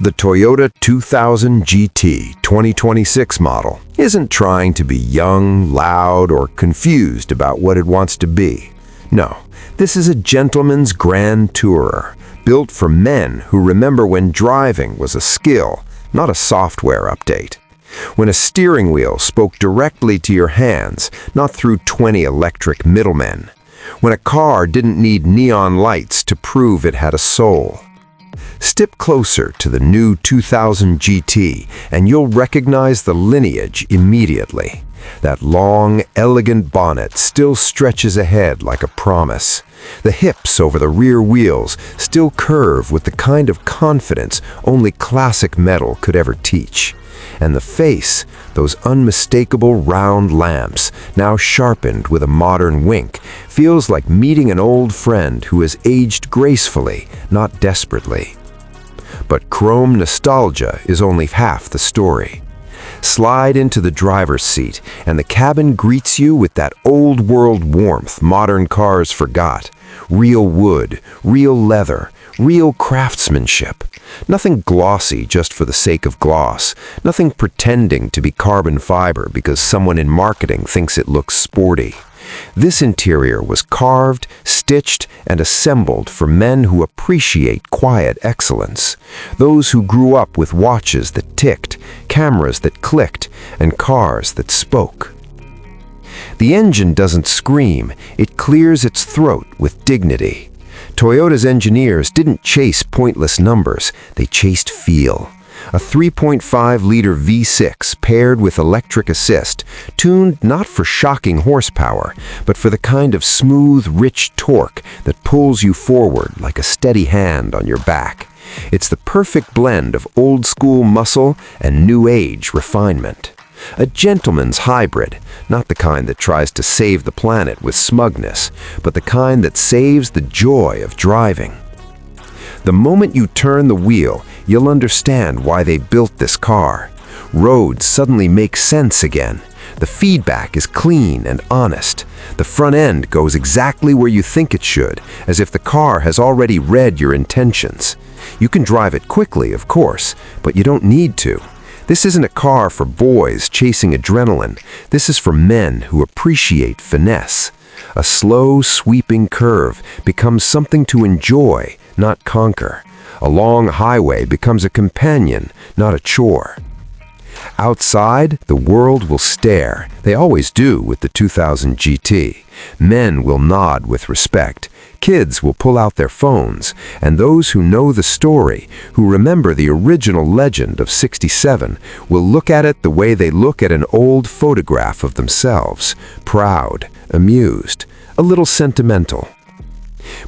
The Toyota 2000 GT 2026 model isn't trying to be young, loud, or confused about what it wants to be. No, this is a gentleman's grand tourer, built for men who remember when driving was a skill, not a software update. When a steering wheel spoke directly to your hands, not through 20 electric middlemen. When a car didn't need neon lights to prove it had a soul. Step closer to the new 2000 GT and you'll recognize the lineage immediately. That long, elegant bonnet still stretches ahead like a promise. The hips over the rear wheels still curve with the kind of confidence only classic metal could ever teach. And the face, those unmistakable round lamps, now sharpened with a modern wink, feels like meeting an old friend who has aged gracefully, not desperately. But chrome nostalgia is only half the story. Slide into the driver's seat, and the cabin greets you with that old-world warmth modern cars forgot. Real wood, real leather, real craftsmanship. Nothing glossy just for the sake of gloss. Nothing pretending to be carbon fiber because someone in marketing thinks it looks sporty. This interior was carved, stitched, and assembled for men who appreciate quiet excellence. Those who grew up with watches that ticked, cameras that clicked, and cars that spoke. The engine doesn't scream, it clears its throat with dignity. Toyota's engineers didn't chase pointless numbers, they chased feel. A 3.5-liter V6 paired with electric assist, tuned not for shocking horsepower, but for the kind of smooth, rich torque that pulls you forward like a steady hand on your back. It's the perfect blend of old-school muscle and new-age refinement. A gentleman's hybrid, not the kind that tries to save the planet with smugness, but the kind that saves the joy of driving. The moment you turn the wheel, you'll understand why they built this car. Roads suddenly make sense again. The feedback is clean and honest. The front end goes exactly where you think it should, as if the car has already read your intentions. You can drive it quickly, of course, but you don't need to. This isn't a car for boys chasing adrenaline. This is for men who appreciate finesse. A slow, sweeping curve becomes something to enjoy, not conquer. A long highway becomes a companion, not a chore. Outside, the world will stare. They always do with the 2000 GT. Men will nod with respect. Kids will pull out their phones. And those who know the story, who remember the original legend of '67, will look at it the way they look at an old photograph of themselves. Proud, amused, a little sentimental.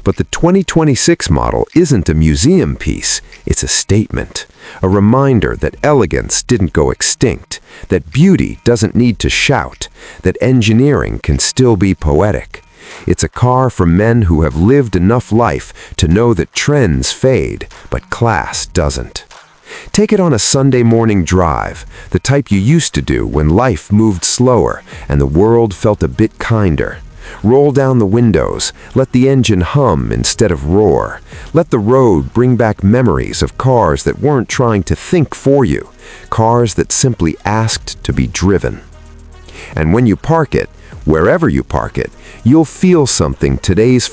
But the 2026 model isn't a museum piece, it's a statement. A reminder that elegance didn't go extinct, that beauty doesn't need to shout, that engineering can still be poetic. It's a car for men who have lived enough life to know that trends fade, but class doesn't. Take it on a Sunday morning drive, the type you used to do when life moved slower and the world felt a bit kinder. Roll down the windows, let the engine hum instead of roar. Let the road bring back memories of cars that weren't trying to think for you, cars that simply asked to be driven. And when you park it, wherever you park it, you'll feel something today's